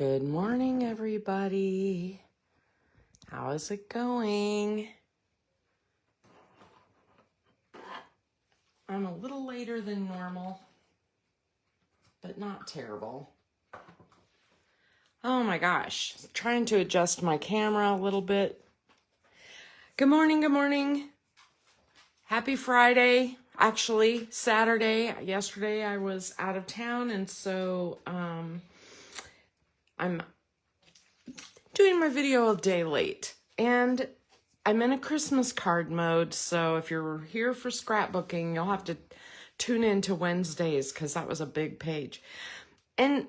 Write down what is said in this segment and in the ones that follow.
Good morning, everybody. How is it going? I'm a little later than normal, but not terrible. Oh my gosh, trying to adjust my camera a little bit. Good morning, good morning. Happy Friday. Actually, Saturday. Yesterday I was out of town, and so I'm doing my video a day late. And I'm in a Christmas card mode, so if you're here for scrapbooking, you'll have to tune in to Wednesdays because that was a big page. And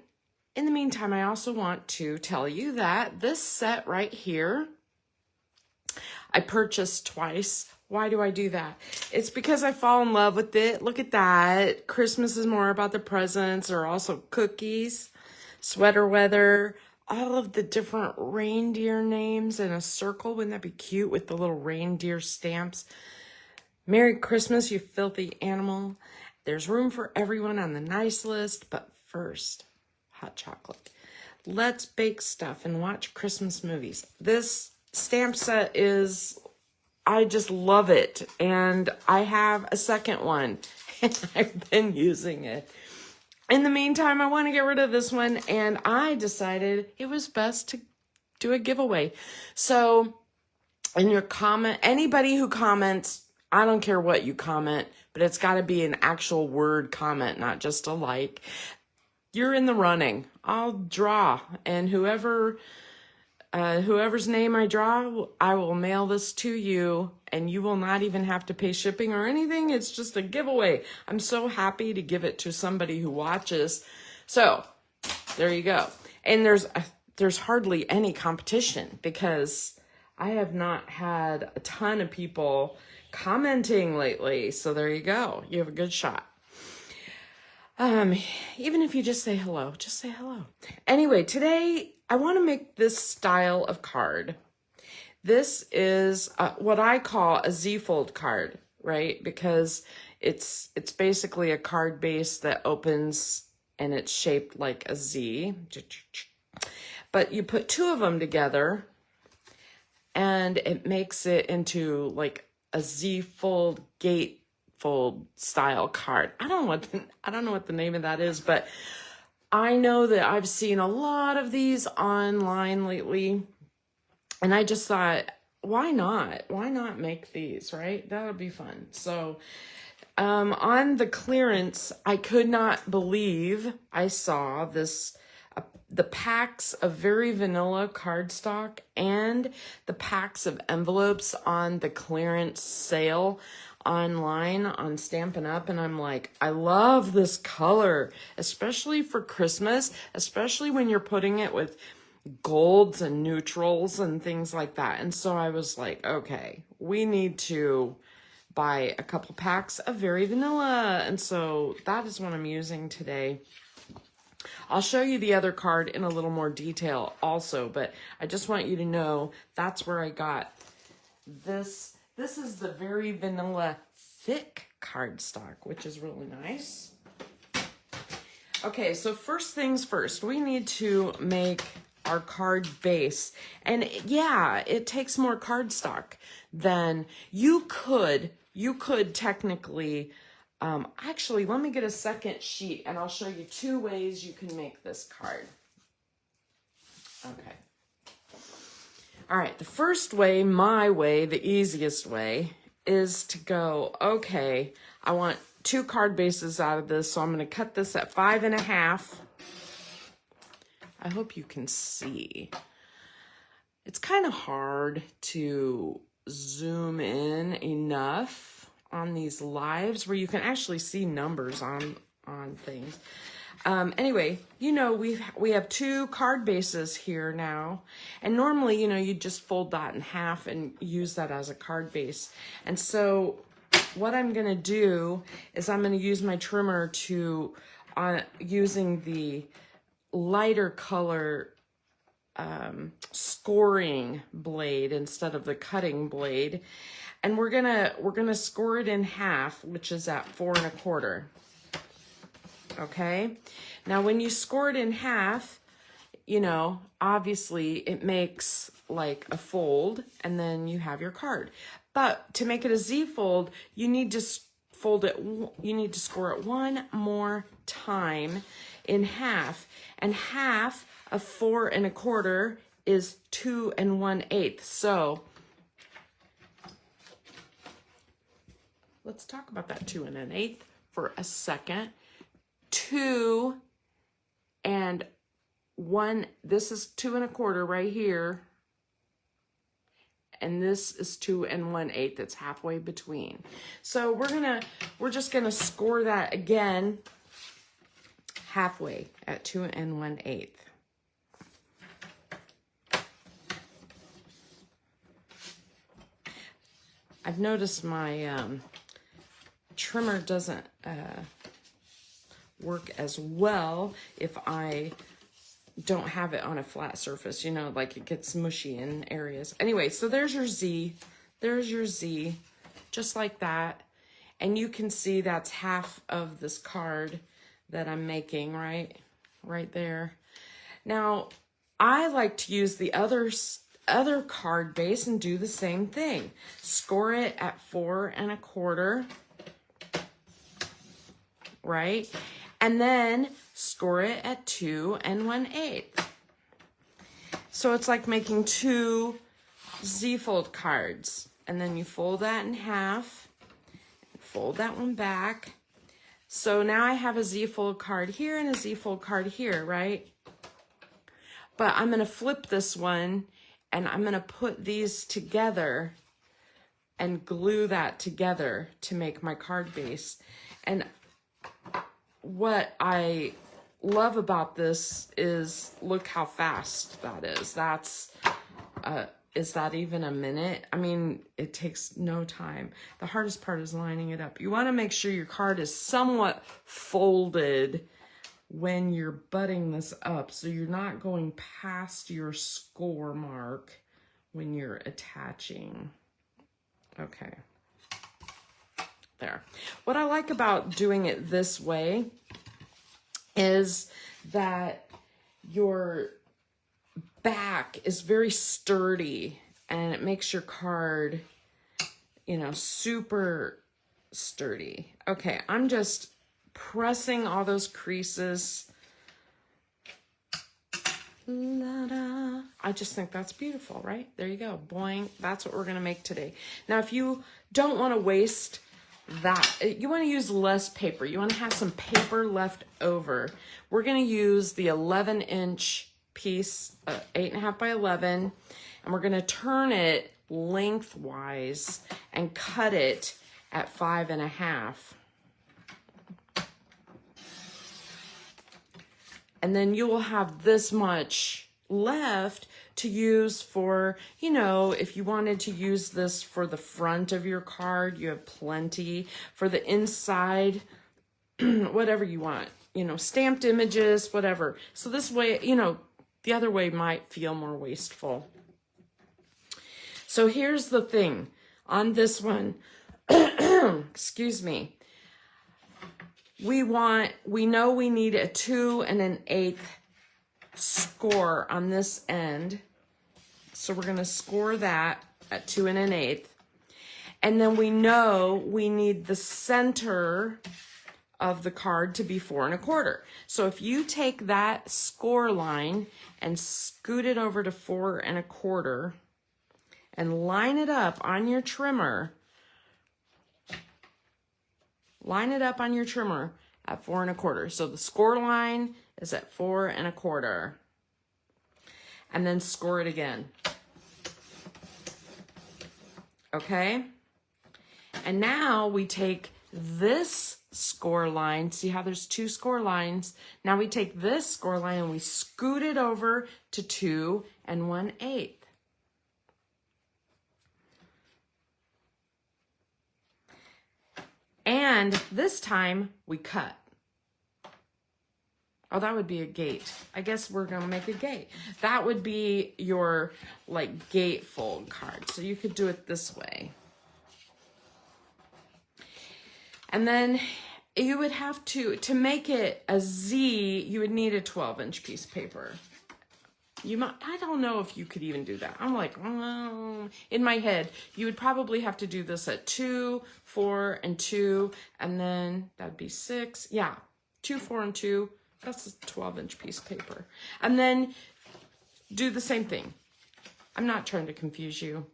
in the meantime, I also want to tell you that this set right here, I purchased twice. Why do I do that? It's because I fall in love with it. Look at that. Christmas is more about the presents. There are also cookies, sweater weather, all of the different reindeer names in a circle. Wouldn't that be cute with the little reindeer stamps? Merry Christmas, you filthy animal. There's room for everyone on the nice list, but first, hot chocolate. Let's bake stuff and watch Christmas movies. This stamp set is, I just love it. And I have a second one and I've been using it. In the meantime, I want to get rid of this one, and I decided it was best to do a giveaway. So in your comment, anybody who comments, I don't care what you comment, but it's got to be an actual word comment, not just a like. You're in the running. I'll draw, and whoever's name I draw, I will mail this to you, and you will not even have to pay shipping or anything. It's just a giveaway. I'm so happy to give it to somebody who watches. So there you go. And there's hardly any competition because I have not had a ton of people commenting lately. So there you go. You have a good shot. Even if you just say hello, just say hello. Anyway, today I want to make this style of card. This is what I call a Z-fold card, right? Because it's basically a card base that opens and it's shaped like a Z. But you put two of them together and it makes it into like a Z-fold gatefold style card. I don't know what the name of that is, but I know that I've seen a lot of these online lately, and I just thought, why not? Why not make these, right? That would be fun. So on the clearance, I could not believe I saw this, the packs of very vanilla cardstock and the packs of envelopes on the clearance sale online on Stampin' Up, and I'm like, I love this color, especially for Christmas, especially when you're putting it with golds and neutrals and things like that. And so I was like, okay, we need to buy a couple packs of very vanilla, and so that is what I'm using today. I'll show you the other card in a little more detail also, but I just want you to know that's where I got this. This is the very vanilla thick cardstock, which is really nice. Okay, so first things first, we need to make our card base. And yeah, it takes more cardstock than you could technically, actually, let me get a second sheet and I'll show you two ways you can make this card. Okay. All right, the first way, my way, the easiest way, is to go, okay, I want two card bases out of this, so I'm going to cut this at 5.5. I hope you can see. It's kind of hard to zoom in enough on these lives where you can actually see numbers on things. Anyway, you know, we have two card bases here now, and normally, you know, you just fold that in half and use that as a card base. And so what I'm going to do is I'm going to use my trimmer to, using the lighter color scoring blade instead of the cutting blade, and we're gonna score it in half, which is at 4 1/4. Okay, now when you score it in half, you know, obviously it makes like a fold and then you have your card. But to make it a Z fold, you need to fold it, you need to score it one more time in half. And half of 4 1/4 is 2 1/8. So let's talk about that 2 1/8 for a second. 2 and 1, this is 2 1/4 right here. And this is 2 1/8, that's halfway between. So we're just gonna score that again halfway at 2 1/8. I've noticed my trimmer doesn't work as well if I don't have it on a flat surface, you know, like it gets mushy in areas. Anyway, so there's your Z. There's your Z, just like that. And you can see that's half of this card that I'm making, right? Right there. Now, I like to use the other card base and do the same thing. Score it at 4 1/4, right? And then score it at 2 1/8. So it's like making 2 Z-fold cards. And then you fold that in half, fold that one back. So now I have a Z-fold card here and a Z-fold card here, right? But I'm gonna flip this one and I'm gonna put these together and glue that together to make my card base. And what I love about this is, look how fast that is. That's, is that even a minute? I mean, it takes no time. The hardest part is lining it up. You want to make sure your card is somewhat folded when you're butting this up, so you're not going past your score mark when you're attaching. Okay. There. What I like about doing it this way is that your back is very sturdy and it makes your card, you know, super sturdy. Okay, I'm just pressing all those creases. La-da. I just think that's beautiful, right? There you go. Boing. That's what we're going to make today. Now, if you don't want to waste that, you want to use less paper. You want to have some paper left over. We're going to use the 11-inch piece, 8.5 by 11, and we're going to turn it lengthwise and cut it at 5.5. And then you will have this much left to use for, you know, if you wanted to use this for the front of your card, you have plenty. For the inside, whatever you want, you know, stamped images, whatever. So this way, you know, the other way might feel more wasteful. So here's the thing on this one, excuse me. We know we need a 2 1/8 score on this end. So we're going to score that at 2 1/8. And then we know we need the center of the card to be 4 1/4. So if you take that score line and scoot it over to 4 1/4 and line it up on your trimmer, line it up on your trimmer at 4 1/4. So the score line is at 4 1/4. And then score it again. Okay? And now we take this score line. See how there's 2 score lines? Now we take this score line and we scoot it over to 2 1/8. And this time we cut. Oh, that would be a gate. I guess we're going to make a gate. That would be your like gate fold card. So you could do it this way. And then you would have to make it a Z, you would need a 12-inch piece of paper. You might, I don't know if you could even do that. I'm like, in my head, you would probably have to do this at 2, 4, and 2, and then that'd be 6. Yeah, 2, 4, and 2. That's a 12-inch piece of paper. And then do the same thing. I'm not trying to confuse you.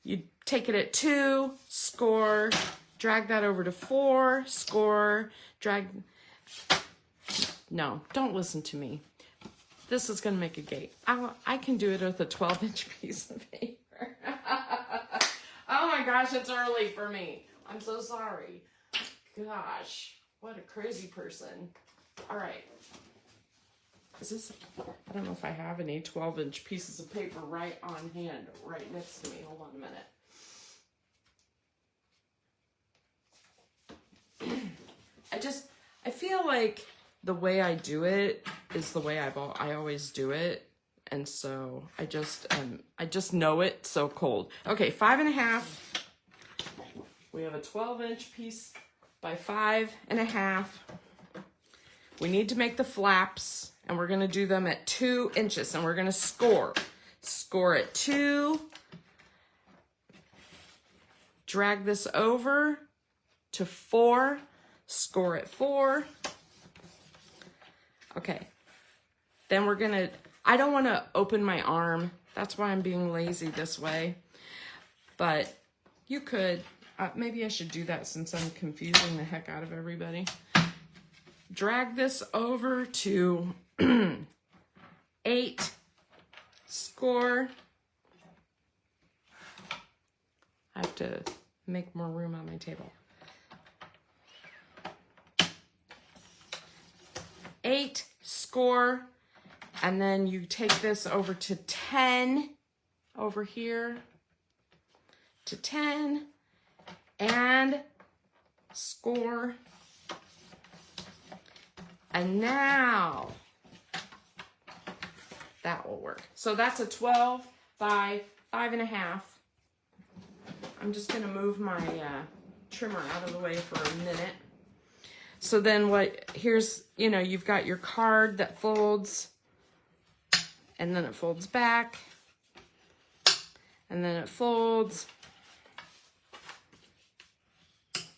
You take it at 2, score, drag that over to 4, score, drag. No, don't listen to me. This is going to make a gate. I can do it with a 12-inch piece of paper. Oh my gosh, it's early for me. I'm so sorry. Gosh, what a crazy person. All right. Is this, I don't know if I have any 12-inch pieces of paper right on hand, right next to me. Hold on a minute. I feel like the way I do it is the way I always do it. And so I just know it so cold. Okay, 5.5. We have a 12-inch piece by 5.5. We need to make the flaps, and we're gonna do them at 2 inches, and we're gonna score. Score at 2. Drag this over to 4. Score at 4. Okay. Then we're gonna, I don't wanna open my arm. That's why I'm being lazy this way. But you could, maybe I should do that since I'm confusing the heck out of everybody. Drag this over to 8. Score. I have to make more room on my table. 8, score, and then you take this over to 10, over here, to 10, and score. And now, that will work. So that's a 12 by 5.5. I'm just gonna move my trimmer out of the way for a minute. So then here's, you've got your card that folds, and then it folds back, and then it folds,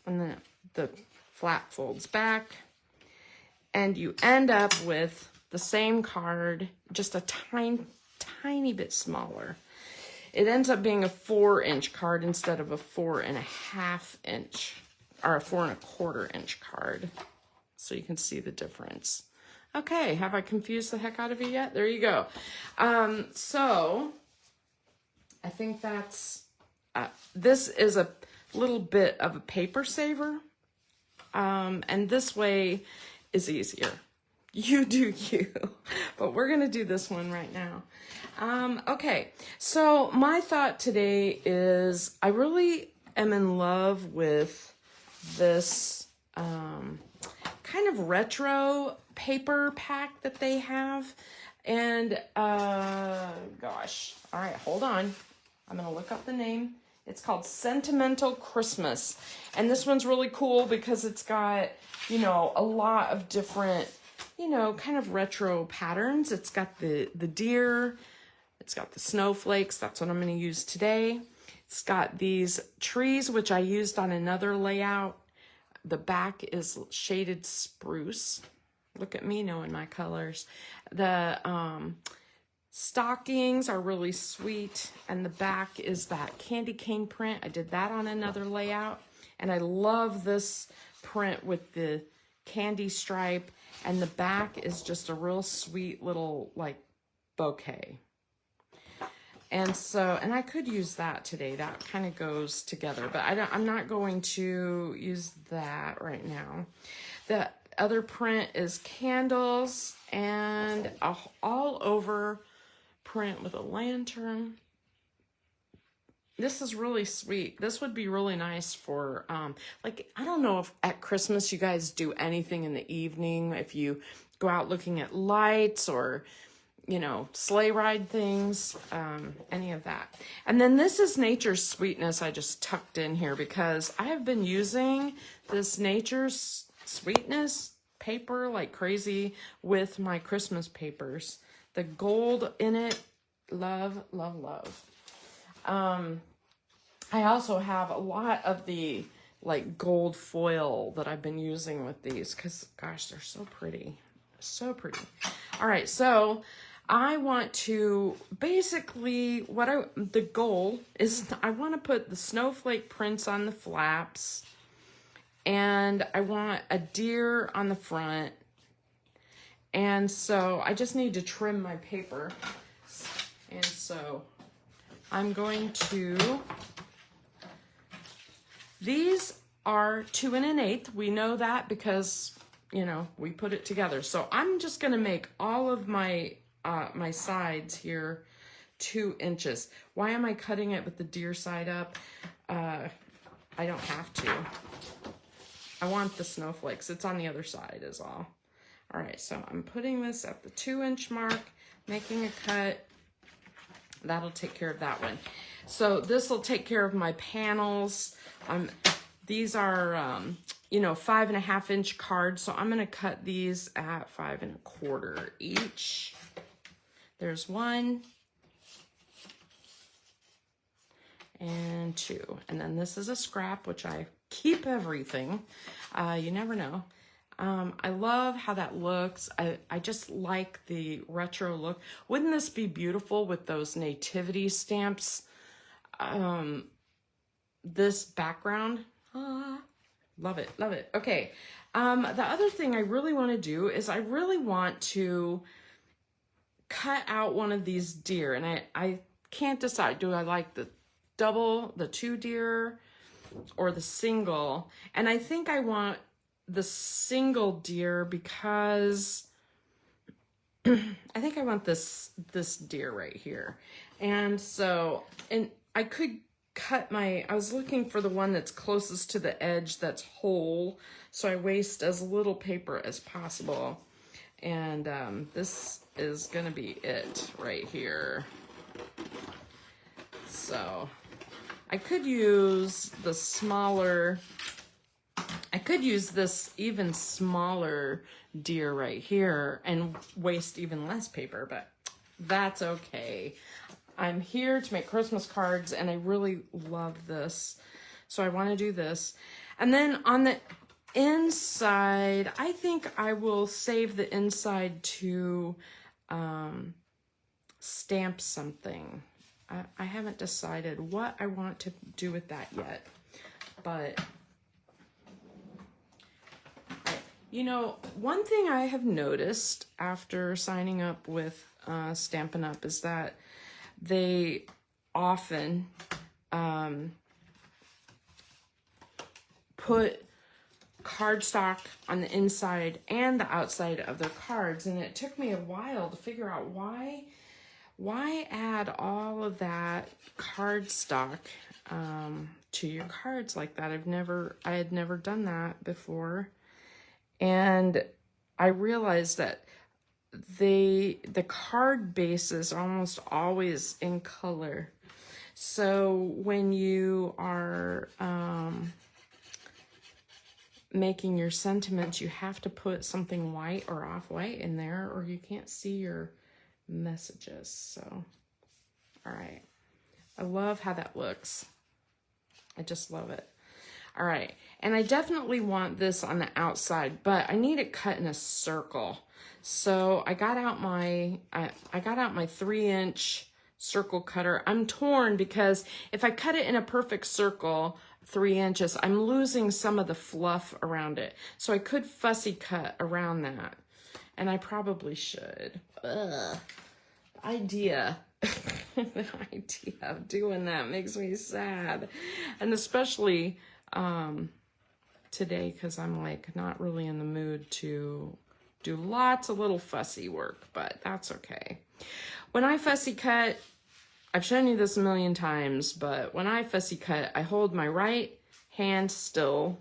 and then the flap folds back, and you end up with the same card, just a tiny bit smaller. It ends up being a 4-inch card instead of a 4.5 inch. Or a 4.25 inch card, so you can see the difference. Okay, have I confused the heck out of you yet? There you go. So I think that's, this is a little bit of a paper saver, and this way is easier. You do you, but we're gonna do this one right now. Okay, so my thought today is I really am in love with this kind of retro paper pack that they have. And gosh, all right, hold on. I'm gonna look up the name. It's called Sentimental Christmas. And this one's really cool because it's got, a lot of different, kind of retro patterns. It's got the deer, it's got the snowflakes. That's what I'm gonna use today. It's got these trees, which I used on another layout. The back is shaded spruce. Look at me knowing my colors. The stockings are really sweet, and the back is that candy cane print. I did that on another layout, and I love this print with the candy stripe, and the back is just a real sweet little bouquet. And so, and I could use that today. That kind of goes together, but I'm not going to use that right now. The other print is candles and a all over print with a lantern. This is really sweet. This would be really nice for, I don't know if at Christmas you guys do anything in the evening, if you go out looking at lights or, sleigh ride things, any of that. And then this is Nature's Sweetness. I just tucked in here because I have been using this Nature's Sweetness paper like crazy with my Christmas papers the gold in it. Love, love, love. I also have a lot of the like gold foil that I've been using with these because gosh, they're so pretty. So pretty. All right, so I want to basically the goal is I want to put the snowflake prints on the flaps, and I want a deer on the front. And so I just need to trim my paper. And so I'm going to, these are 2 1/8. We know that because, you know, we put it together. So I'm just going to make all of my my sides here 2 inches. Why am I cutting it with the deer side up? I don't have to. I want the snowflakes. It's on the other side is all. All right, so I'm putting this at the 2 inch mark, making a cut. That'll take care of that one. So this will take care of my panels. These are, you know, 5 1/2 inch cards. So I'm going to cut these at 5 1/4 each. There's 1 and 2. And then this is a scrap, which I keep everything. You never know. I love how that looks. I just like the retro look. Wouldn't this be beautiful with those nativity stamps? This background. Love it, love it. Okay. The other thing I really want to do is I really want to cut out one of these deer. And I can't decide. Do I like the double, the 2 deer, or the single? And I think I want the single deer because I think I want this deer right here. And so, and I could cut I was looking for the one that's closest to the edge that's whole, so I waste as little paper as possible. And this is gonna be it right here. So I could use the smaller, I could use this even smaller deer right here and waste even less paper, but that's okay. I'm here to make Christmas cards and I really love this. So I want to do this. And then on the inside, I think I will save the inside to stamp something. I haven't decided what I want to do with that yet, but you know, one thing I have noticed after signing up with Stampin' Up is that they often put cardstock on the inside and the outside of their cards, and it took me a while to figure out why add all of that cardstock to your cards like that. I had never done that before. And I realized that the card base is almost always in color. So when you are making your sentiments, you have to put something white or off-white in there or you can't see your messages. So, all right. I love how that looks. I just love it. All right, and I definitely want this on the outside, but I need it cut in a circle. So I got out my 3 inch circle cutter. I'm torn because if I cut it in a perfect circle, 3 inches, I'm losing some of the fluff around it. So I could fussy cut around that, and I probably should. Ugh. Idea. The idea of doing that makes me sad, and especially today because I'm like not really in the mood to do lots of little fussy work, but that's okay. When I fussy cut, I've shown you this a million times, but when I fussy cut, I hold my right hand still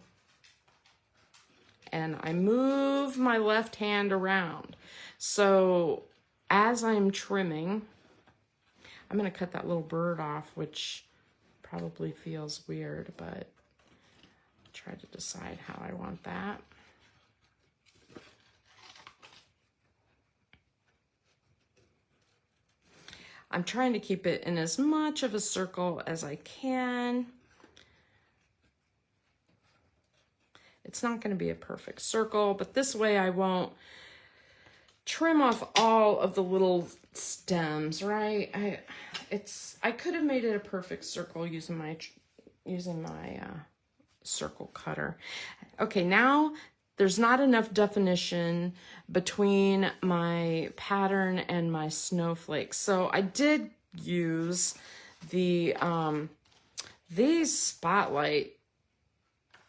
and I move my left hand around. So as I'm trimming, I'm going to cut that little bird off, which probably feels weird, but try to decide how I want that. I'm trying to keep it in as much of a circle as I can. It's not going to be a perfect circle, but this way I won't trim off all of the little stems, right? I could have made it a perfect circle using my circle cutter. Okay, now there's not enough definition between my pattern and my snowflakes. So I did use the these spotlight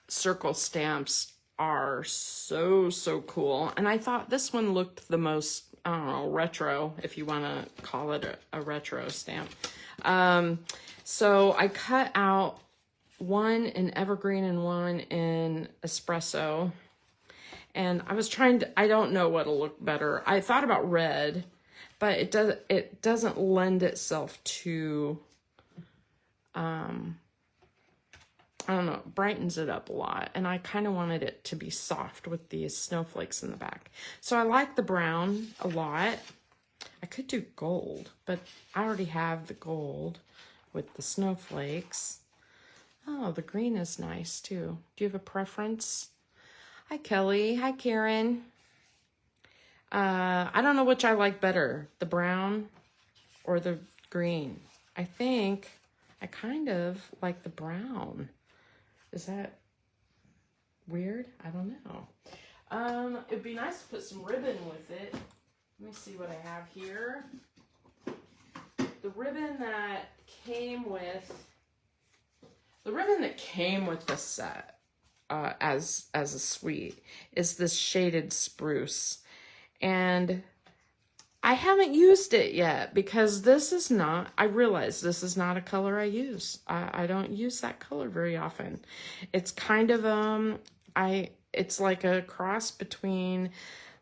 circle stamps are so cool, and I thought this one looked the most, I don't know, retro, if you want to call it a retro stamp. So I cut out one in evergreen and one in espresso, and I was trying to, I don't know what'll look better. I thought about red, but it doesn't lend itself to I don't know, it brightens it up a lot, and I kind of wanted it to be soft with these snowflakes in the back. So I like the brown a lot. I could do gold, but I already have the gold with the snowflakes. Oh, the green is nice too. Do you have a preference? Hi, Kelly. Hi, Karen. I don't know which I like better, the brown or the green. I think I kind of like the brown. Is that weird? I don't know. It'd be nice to put some ribbon with it. Let me see what I have here. The ribbon that came with the set as a suite is this shaded spruce, and I haven't used it yet because this is not, I realize this is not a color I use. I don't use that color very often. It's kind of, it's like a cross between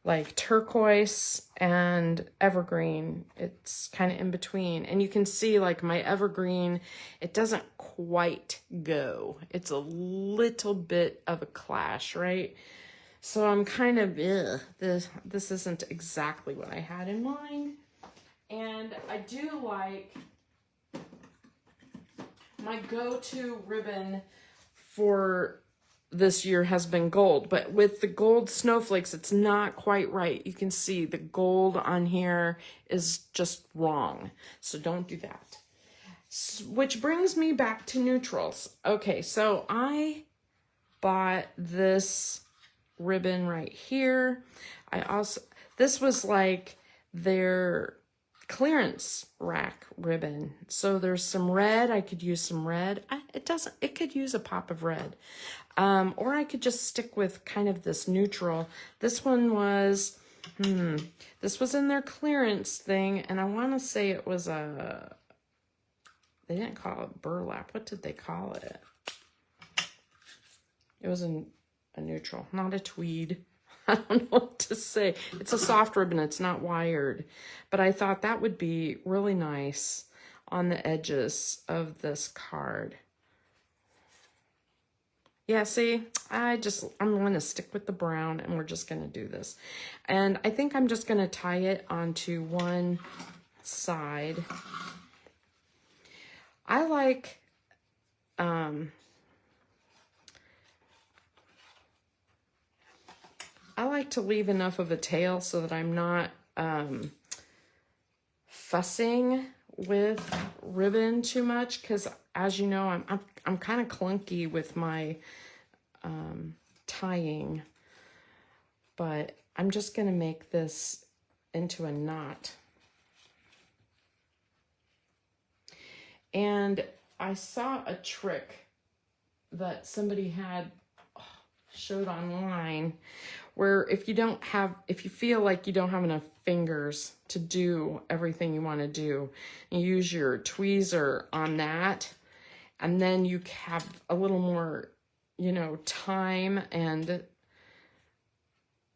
like turquoise and evergreen. It's kind of in between. And you can see like my evergreen, it doesn't quite go. It's a little bit of a clash, right? So I'm kind of, this isn't exactly what I had in mind. And I do like, my go-to ribbon for this year has been gold, but with the gold snowflakes, it's not quite right. You can see the gold on here is just wrong. So don't do that. Which brings me back to neutrals. Okay, so I bought this ribbon right here. This was like their clearance rack ribbon. So there's some red. I could use some red. It could use a pop of red. Or I could just stick with kind of this neutral. This one was, this was in their clearance thing, and I want to say it was they didn't call it burlap. What did they call it? It was a neutral, not a tweed. I don't know what to say. It's a soft ribbon. It's not wired. But I thought that would be really nice on the edges of this card. Yeah, see, I'm going to stick with the brown, and we're just going to do this. And I think I'm just going to tie it onto one side. I like, to leave enough of a tail so that I'm not fussing with ribbon too much, because as you know, I'm kind of clunky with my tying, but I'm just going to make this into a knot. And I saw a trick that somebody had showed online where if you feel like you don't have enough fingers to do everything you want to do, you use your tweezer on that, and then you have a little more, time and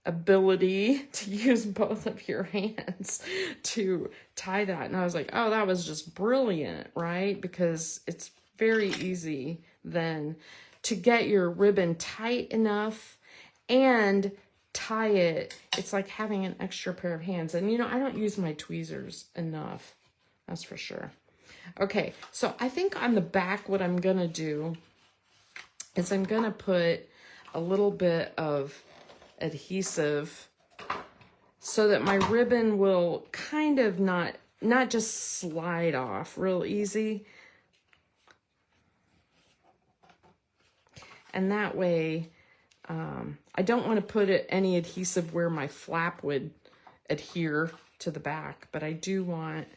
ability to use both of your hands to tie that. And I was like, oh, that was just brilliant, right? Because it's very easy then to get your ribbon tight enough and tie it. It's like having an extra pair of hands. And I don't use my tweezers enough. That's for sure. Okay, so I think on the back what I'm gonna do is I'm gonna put a little bit of adhesive so that my ribbon will kind of not just slide off real easy. And that way, I don't want to put any adhesive where my flap would adhere to the back, but I do want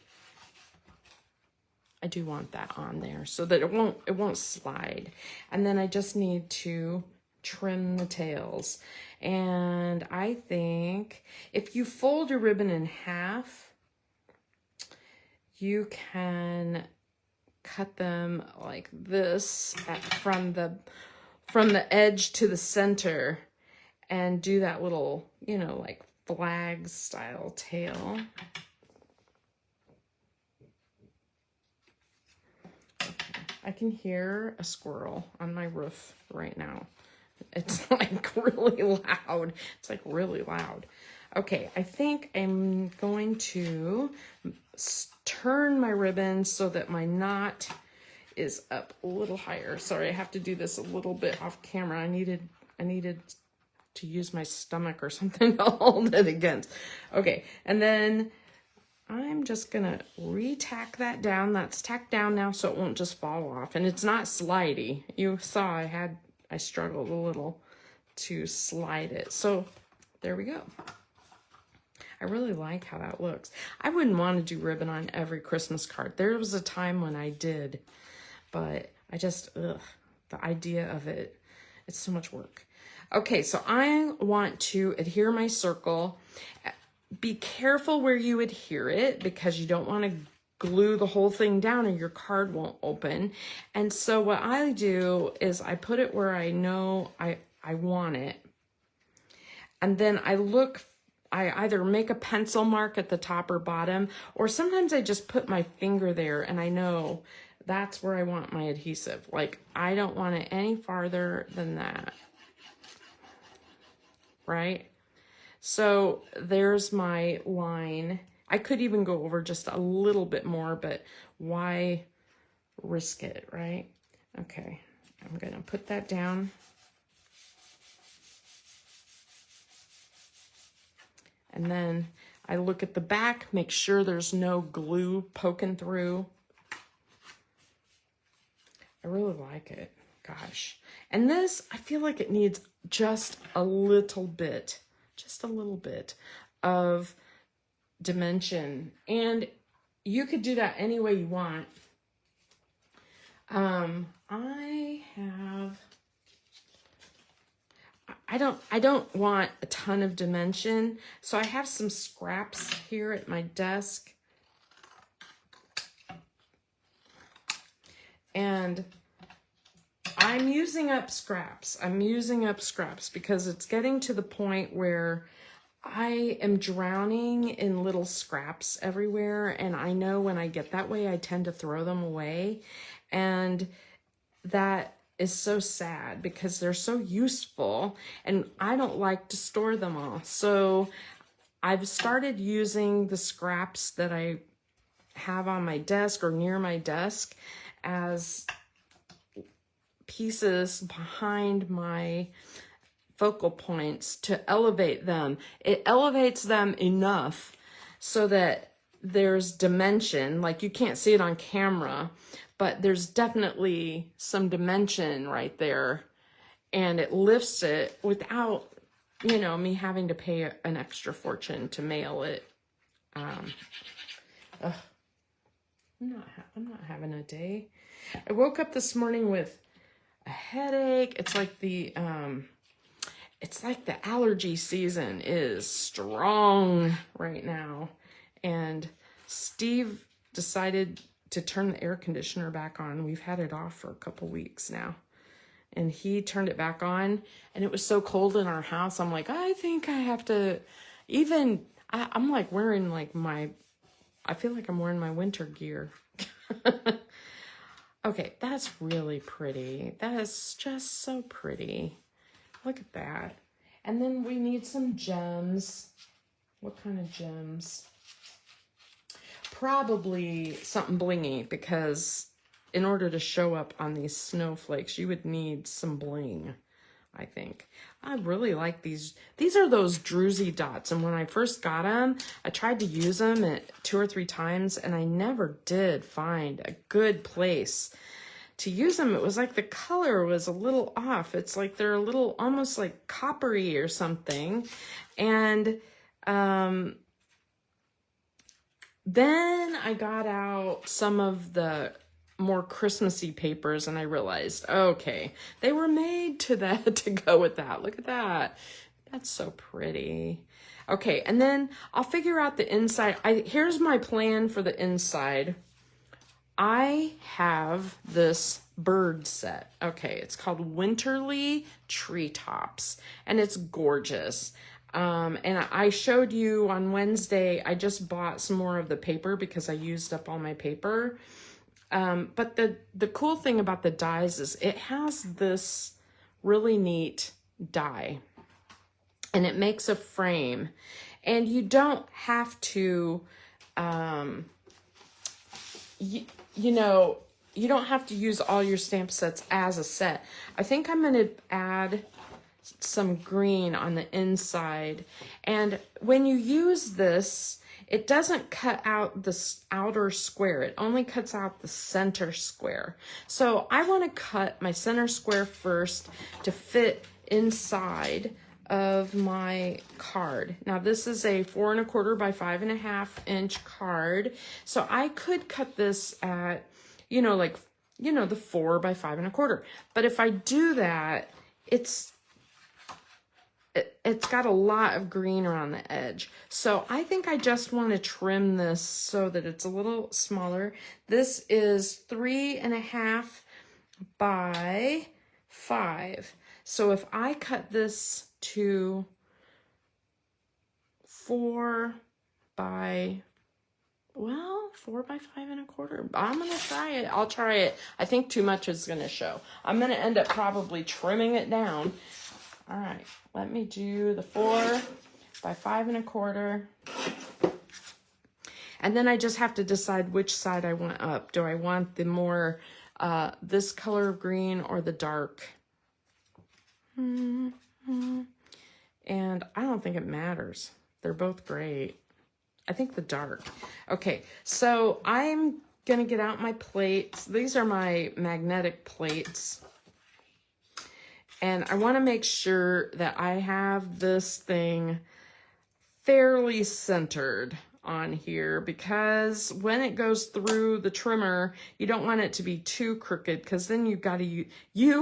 that on there so that it won't slide. And then I just need to trim the tails. And I think if you fold your ribbon in half, you can cut them like this from the edge to the center and do that little, you know, like flag style tail. I can hear a squirrel on my roof right now. It's like really loud. It's like really loud. Okay, I think I'm going to turn my ribbon so that my knot is up a little higher. Sorry, I have to do this a little bit off camera. I needed to use my stomach or something to hold it against. Okay, and then I'm just gonna re-tack that down. That's tacked down now so it won't just fall off. And it's not slidey. You saw I struggled a little to slide it. So there we go. I really like how that looks. I wouldn't want to do ribbon on every Christmas card. There was a time when I did, but I just, the idea of it, it's so much work. Okay, so I want to adhere my circle. Be careful where you adhere it because you don't want to glue the whole thing down or your card won't open. And so what I do is I put it where I know I want it. And then I either make a pencil mark at the top or bottom, or sometimes I just put my finger there and I know that's where I want my adhesive. Like, I don't want it any farther than that, right? So there's my line. I could even go over just a little bit more, but why risk it, right? Okay, I'm gonna put that down. And then I look at the back, make sure there's no glue poking through. I really like it, gosh. And this, I feel like it needs just a little bit of dimension. And you could do that any way you want. I don't want a ton of dimension, so I have some scraps here at my desk. And I'm using up scraps. Because it's getting to the point where I am drowning in little scraps everywhere. And I know when I get that way, I tend to throw them away. And that is so sad because they're so useful and I don't like to store them all. So I've started using the scraps that I have on my desk or near my desk as pieces behind my focal points to elevate them. It elevates them enough so that there's dimension, like you can't see it on camera, but there's definitely some dimension right there, and it lifts it without, you know, me having to pay an extra fortune to mail it. I'm not having a day. I woke up this morning with a headache. It's like the allergy season is strong right now. And Steve decided to turn the air conditioner back on. We've had it off for a couple weeks now. And he turned it back on, and it was so cold in our house. I'm like, I think I have to I'm like wearing like I feel like I'm wearing my winter gear. Okay, that's really pretty. That is just so pretty. Look at that. And then we need some gems. What kind of gems? probably something blingy, because in order to show up on these snowflakes, you would need some bling, I think. I really like these. These are those druzy dots. And when I first got them, I tried to use them 2 or 3 times, and I never did find a good place to use them. It was like the color was a little off. It's like they're a little almost like coppery or something. And then I got out some of the more Christmassy papers, and I realized, okay, they were made to go with that. Look at that. That's so pretty. Okay, and then I'll figure out the inside. Here's my plan for the inside. I have this bird set. Okay, it's called Winterly Treetops, and it's gorgeous. And I showed you on Wednesday, I just bought some more of the paper because I used up all my paper. But the cool thing about the dies is it has this really neat die, and it makes a frame, and you don't have to, you don't have to use all your stamp sets as a set. I think I'm going to add some green on the inside, and when you use this, it doesn't cut out the outer square. It only cuts out the center square. So I want to cut my center square first to fit inside of my card. Now this is a 4 1/4 by 5 1/2 inch card. So I could cut this at, the 4 by 5 1/4. But if I do that, it's got a lot of green around the edge. So I think I just want to trim this so that it's a little smaller. This is 3 1/2 by 5. So if I cut this to 4 by 5 1/4. I'm going to try it. I'll try it. I think too much is going to show. I'm going to end up probably trimming it down. All right, let me do the 4 by 5 1/4. And then I just have to decide which side I want up. Do I want the more, this color of green or the dark? And I don't think it matters. They're both great. I think the dark. Okay, so I'm going to get out my plates. These are my magnetic plates. And I want to make sure that I have this thing fairly centered on here, because when it goes through the trimmer, you don't want it to be too crooked, because then you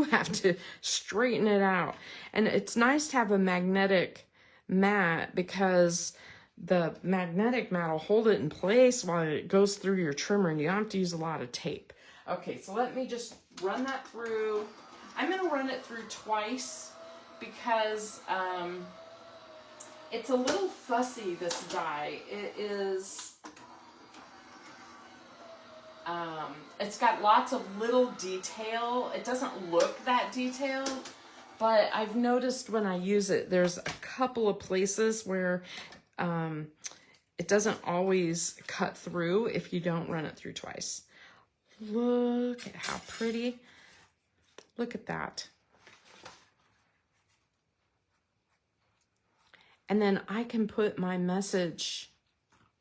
have to straighten it out. And it's nice to have a magnetic mat, because the magnetic mat will hold it in place while it goes through your trimmer, and you don't have to use a lot of tape. Okay, so let me just run that through. I'm going to run it through twice because it's a little fussy, this die. It is, it's got lots of little detail. It doesn't look that detailed, but I've noticed when I use it, there's a couple of places where it doesn't always cut through if you don't run it through twice. Look at how pretty. Look at that. And then I can put my message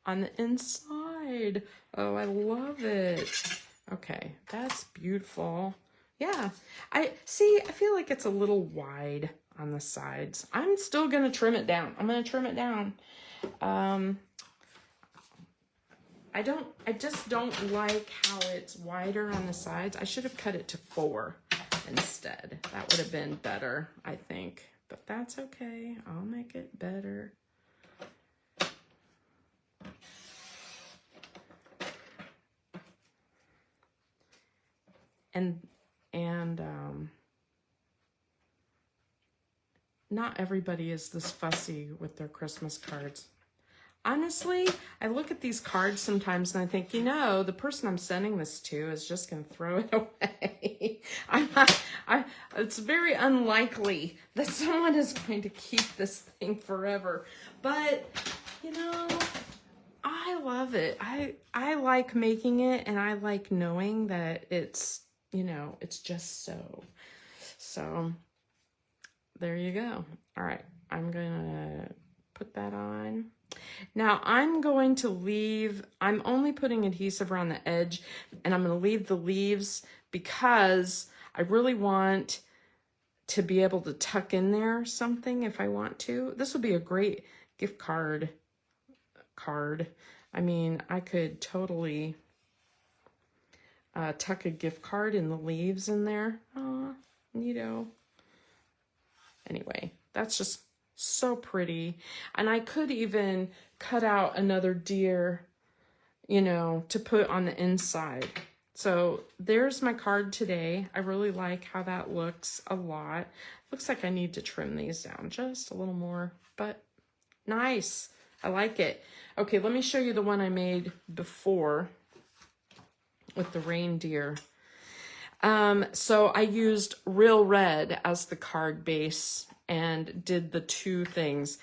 on the inside. Oh, I love it. Okay, that's beautiful. Yeah, I feel like it's a little wide on the sides. I'm still going to trim it down. I'm going to trim it down. I just don't like how it's wider on the sides. I should have cut it to 4 instead. That would have been better, I think. But that's okay. I'll make it better. And not everybody is this fussy with their Christmas cards. Honestly, I look at these cards sometimes and I think, the person I'm sending this to is just going to throw it away. It's very unlikely that someone is going to keep this thing forever. But, I I love it. I like making it, and I like knowing that it's, you know, it's just so. So there you go. All right, I'm gonna put that on. Now I'm going to leave, I'm only putting adhesive around the edge, and I'm gonna leave the leaves because I really want to be able to tuck in there something if I want to. This would be a great gift card. I mean, I could totally tuck a gift card in the leaves in there. Oh, neato. Anyway, that's just so pretty. And I could even cut out another deer, you know, to put on the inside. So there's my card today. I really like how that looks a lot. Looks like I need to trim these down just a little more, but nice. I like it. Okay, let me show you the one I made before with the reindeer. So I used Real Red as the card base and did the two things.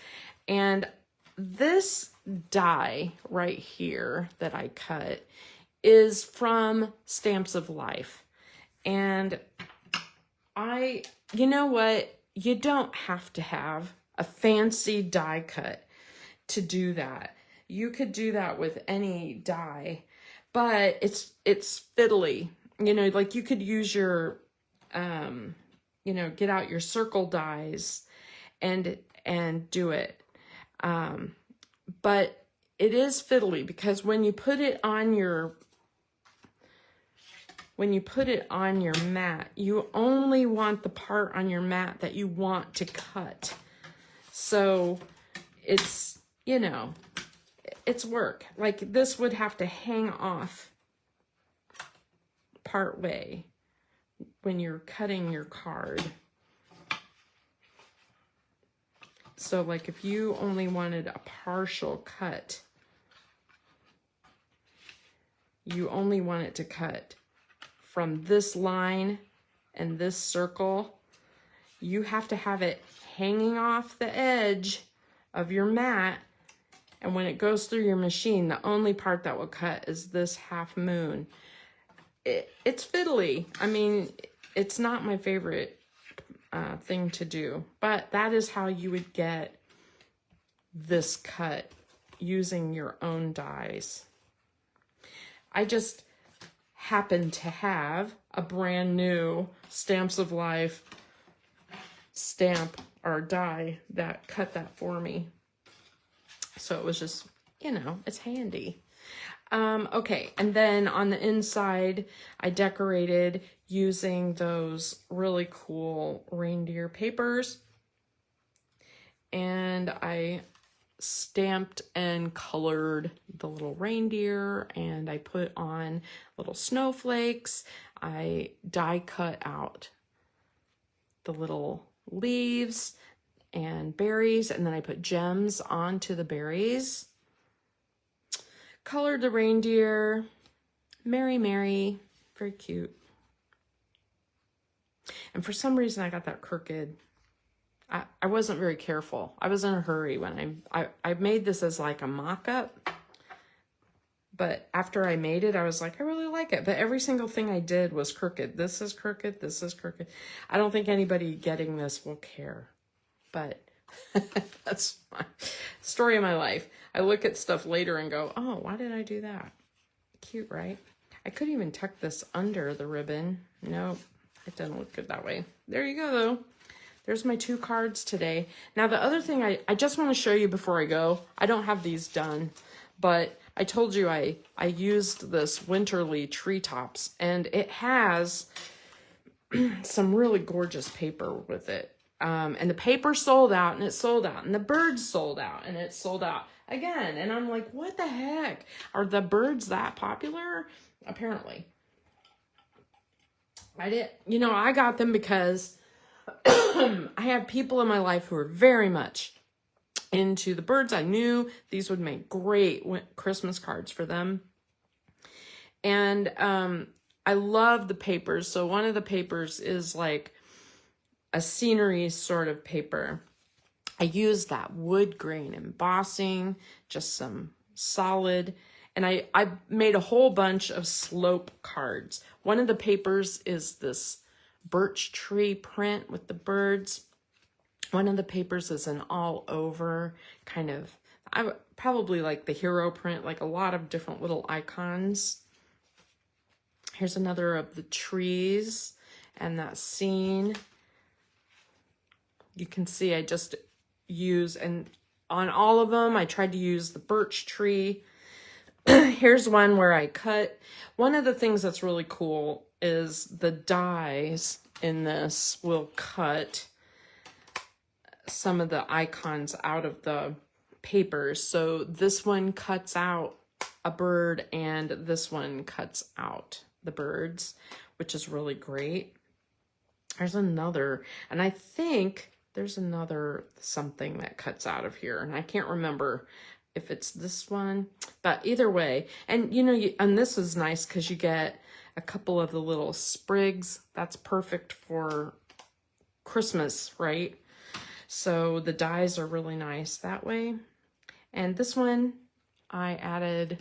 And this die right here that I cut is from Stamps of Life. And you know what? You don't have to have a fancy die cut to do that. You could do that with any die, but it's fiddly. You know, like you could use your, you know, get out your circle dies and do it. But it is fiddly because when you put it on your mat, you only want the part on your mat that you want to cut. So it's, you know, it's work. Like this would have to hang off part way when you're cutting your card. So like if you only wanted a partial cut, you only want it to cut from this line and this circle. You have to have it hanging off the edge of your mat. And when it goes through your machine, the only part that will cut is this half moon. It's fiddly. I mean, it's not my favorite thing to do, but that is how you would get this cut using your own dies. I just happen to have a brand new Stamps of Life stamp or die that cut that for me. So it was just, you know, it's handy. Okay, and then on the inside, I decorated using those really cool reindeer papers. And I stamped and colored the little reindeer, and I put on little snowflakes. I die cut out the little leaves and berries, and then I put gems onto the berries. Colored the reindeer, Mary, Mary, very cute. And for some reason I got that crooked. I wasn't very careful. I was in a hurry when I made this as like a mock-up. But after I made it, I was like, I really like it. But every single thing I did was crooked. This is crooked, this is crooked. I don't think anybody getting this will care. But that's my story of my life. I look at stuff later and go, oh, why did I do that? Cute, right? I could even tuck this under the ribbon. Nope, it doesn't look good that way. There you go, though. There's my two cards today. Now, the other thing I just want to show you before I go, I don't have these done, but I told you I used this Winterly Treetops, and it has some really gorgeous paper with it. And the paper sold out, and it sold out, and the birds sold out, and it sold out again. And I'm like, what the heck? Are the birds that popular? Apparently. I got them because I have people in my life who are very much into the birds. I knew these would make great Christmas cards for them. And I love the papers. So one of the papers is like a scenery sort of paper. I used that wood grain embossing, just some solid. And I made a whole bunch of slope cards. One of the papers is this birch tree print with the birds. One of the papers is an all over kind of, I probably like the hero print, like a lot of different little icons. Here's another of the trees and that scene. You can see I just use, and on all of them, I tried to use the birch tree. Here's one where I cut. One of the things that's really cool is the dies in this will cut some of the icons out of the papers. So this one cuts out a bird and this one cuts out the birds, which is really great. There's another, and I think there's another something that cuts out of here, and I can't remember if it's this one, but either way. And you know, and this is nice because you get a couple of the little sprigs. That's perfect for Christmas, right? So the dies are really nice that way. And this one, I added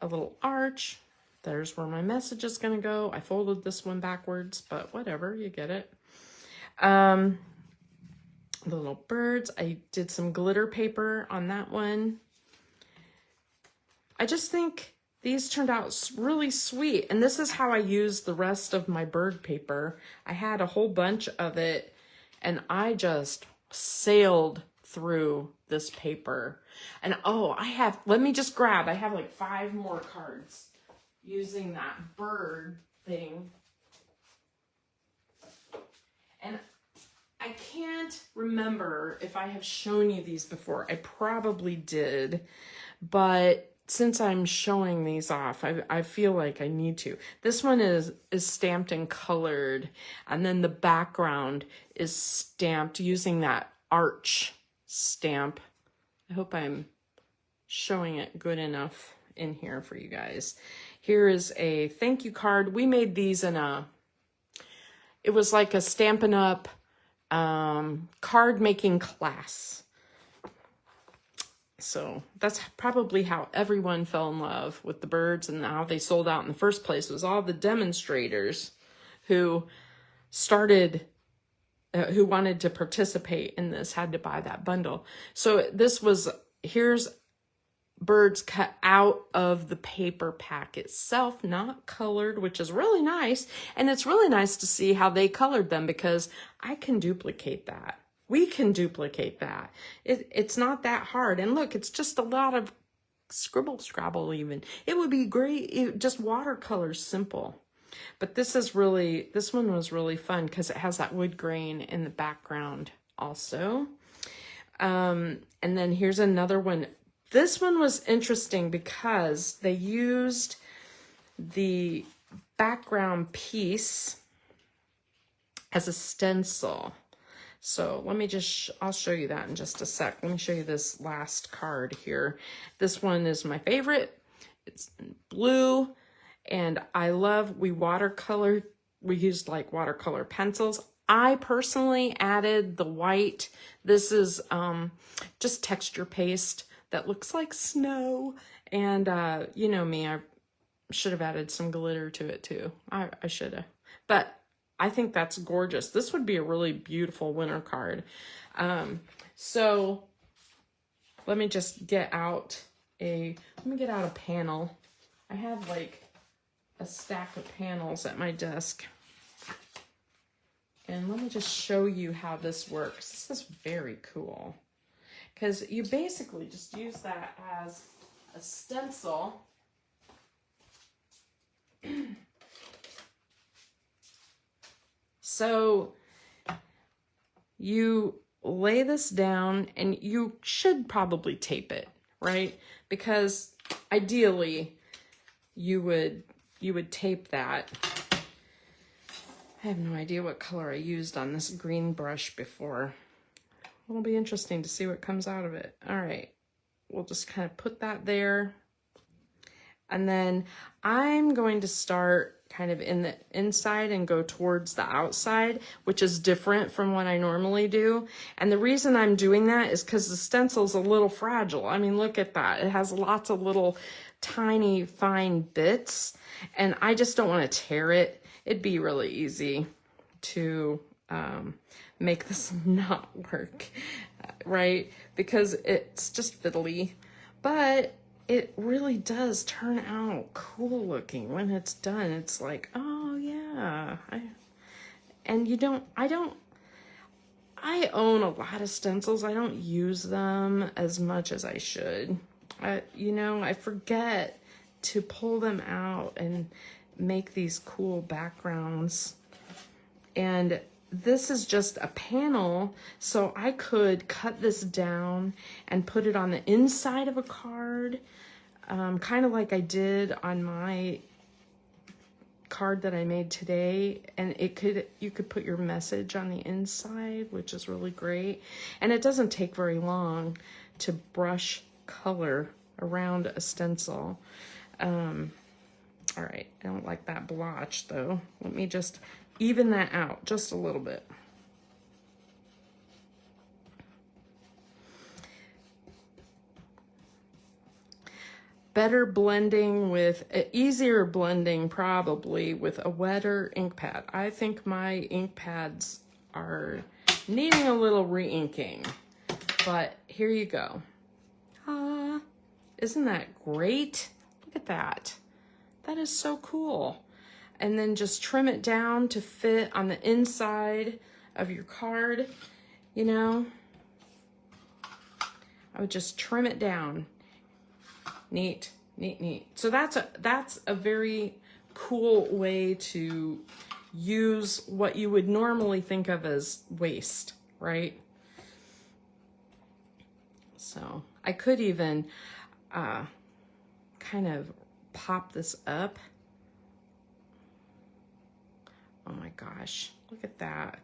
a little arch. There's where my message is going to go. I folded this one backwards, but whatever, you get it. The little birds, I did some glitter paper on that one. I just think these turned out really sweet. And this is how I used the rest of my bird paper. I had a whole bunch of it, and I just sailed through this paper. And oh, let me just grab, I have like 5 more cards using that bird thing. And I can't remember if I have shown you these before. I probably did, but since I'm showing these off, I feel like I need to. This one is stamped and colored, and then the background is stamped using that arch stamp. I hope I'm showing it good enough in here for you guys. Here is a thank you card. We made these in it was like a Stampin' Up card making class. So that's probably how everyone fell in love with the birds, and how they sold out in the first place was all the demonstrators who started, who wanted to participate in this had to buy that bundle. So this was, here's birds cut out of the paper pack itself, not colored, which is really nice. And it's really nice to see how they colored them, because I can duplicate that. We can duplicate that. It's not that hard. And look, it's just a lot of scribble scrabble even. It would be great, just watercolor simple. But this one was really fun because it has that wood grain in the background also. And then here's another one. This one was interesting because they used the background piece as a stencil. So let me I'll show you that in just a sec. Let me show you this last card here. This one is my favorite. It's blue, and I love, we used like watercolor pencils. I personally added the white. This is just texture paste that looks like snow. And you know me, I should have added some glitter to it too. I should have. But I think that's gorgeous. This would be a really beautiful winter card. So let me just get out a panel. I have like a stack of panels at my desk. And let me just show you how this works. This is very cool, because you basically just use that as a stencil. So you lay this down, and you should probably tape it, right? Because ideally you would tape that. I have no idea what color I used on this green brush before. It'll be interesting to see what comes out of it. All right, we'll just kind of put that there. And then I'm going to start kind of in the inside and go towards the outside, which is different from what I normally do. And the reason I'm doing that is because the stencil's a little fragile. I mean, look at that. It has lots of little tiny fine bits, and I just don't want to tear it. It'd be really easy to make this not work, right? Because it's just fiddly, but it really does turn out cool looking when it's done. It's like, oh yeah. I own a lot of stencils. I don't use them as much as I should. I forget to pull them out and make these cool backgrounds. And this is just a panel, so I could cut this down and put it on the inside of a card, kind of like I did on my card that I made today. And you could put your message on the inside, which is really great. And it doesn't take very long to brush color around a stencil. All right, I don't like that blotch though. Let me just even that out just a little bit. Better blending easier blending probably with a wetter ink pad. I think my ink pads are needing a little re-inking, but here you go. Isn't that great? Look at that. That is so cool. And then just trim it down to fit on the inside of your card, you know. I would just trim it down. Neat, neat, neat. So that's a very cool way to use what you would normally think of as waste, right? So I could even kind of pop this up. Oh my gosh, look at that.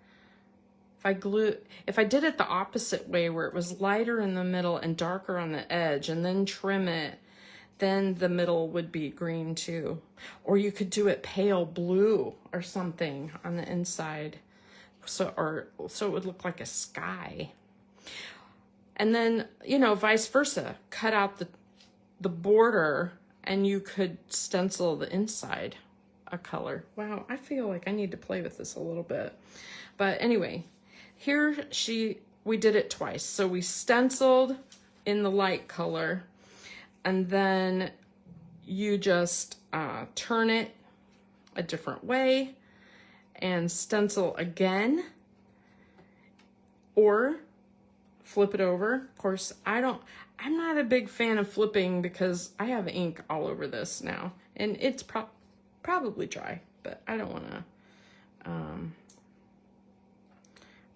If I did it the opposite way, where it was lighter in the middle and darker on the edge, and then trim it, then the middle would be green too. Or you could do it pale blue or something on the inside. So it would look like a sky. And then, vice versa, cut out the border and you could stencil the inside a color. Wow, I feel like I need to play with this a little bit. But anyway, here we did it twice. So we stenciled in the light color, and then you just turn it a different way and stencil again, or flip it over. Of course, I'm not a big fan of flipping because I have ink all over this now, and it's probably dry, but I don't want to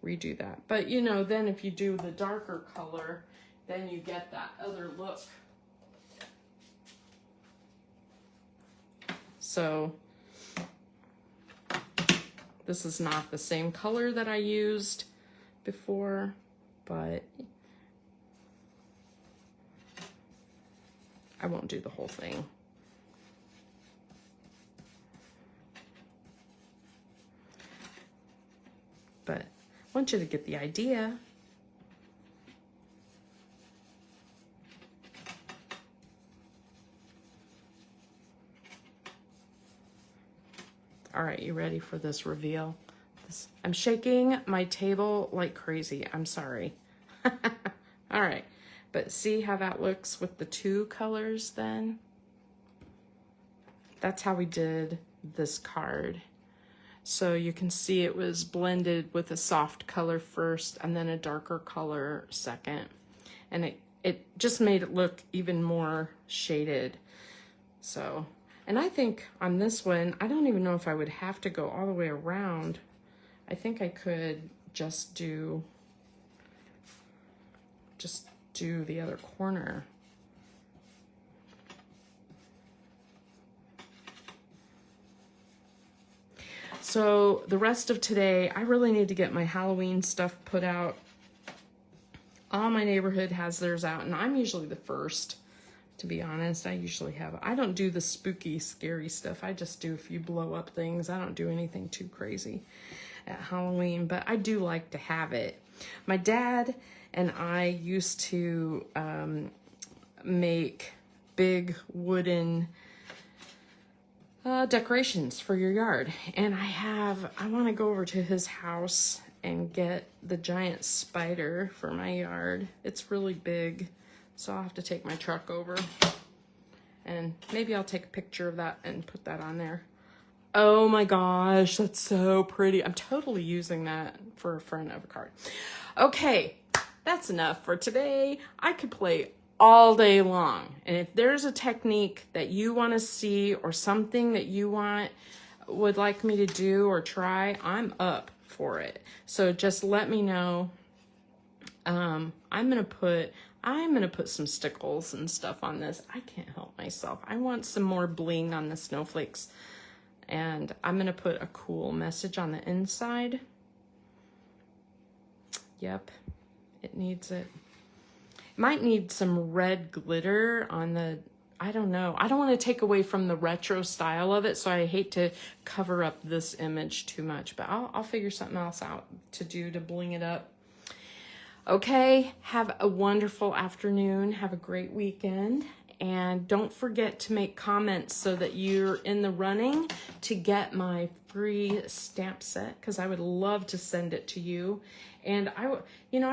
redo that. But then if you do the darker color, then you get that other look. So this is not the same color that I used before, but I won't do the whole thing. But I want you to get the idea. All right, you ready for this reveal? I'm shaking my table like crazy. I'm sorry. All right, but see how that looks with the two colors then? That's how we did this card. So you can see it was blended with a soft color first and then a darker color second. And it just made it look even more shaded. So, and I think on this one, I don't even know if I would have to go all the way around. I think I could just do the other corner. So the rest of today, I really need to get my Halloween stuff put out. All my neighborhood has theirs out, and I'm usually the first to be honest. I usually I don't do the spooky, scary stuff. I just do a few blow up things. I don't do anything too crazy at Halloween, but I do like to have it. My dad and I used to make big wooden decorations for your yard. And I want to go over to his house and get the giant spider for my yard. It's really big, so I'll have to take my truck over. And maybe I'll take a picture of that and put that on there. Oh my gosh, that's so pretty. I'm totally using that for a front of a card. Okay, that's enough for today. I could play all day long. And if there's a technique that you want to see or something that you would like me to do or try, I'm up for it. So just let me know. I'm gonna put some stickles and stuff on this. I can't help myself. I want some more bling on the snowflakes. And I'm gonna put a cool message on the inside. Yep, it needs it. Might need some red glitter on the, I don't know. I don't want to take away from the retro style of it, so I hate to cover up this image too much, but I'll figure something else out to do to bling it up. Okay, have a wonderful afternoon. Have a great weekend. And don't forget to make comments so that you're in the running to get my free stamp set, because I would love to send it to you. And I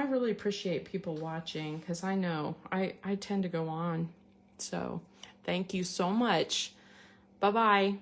really appreciate people watching, because I know I tend to go on. So thank you so much. Bye-bye.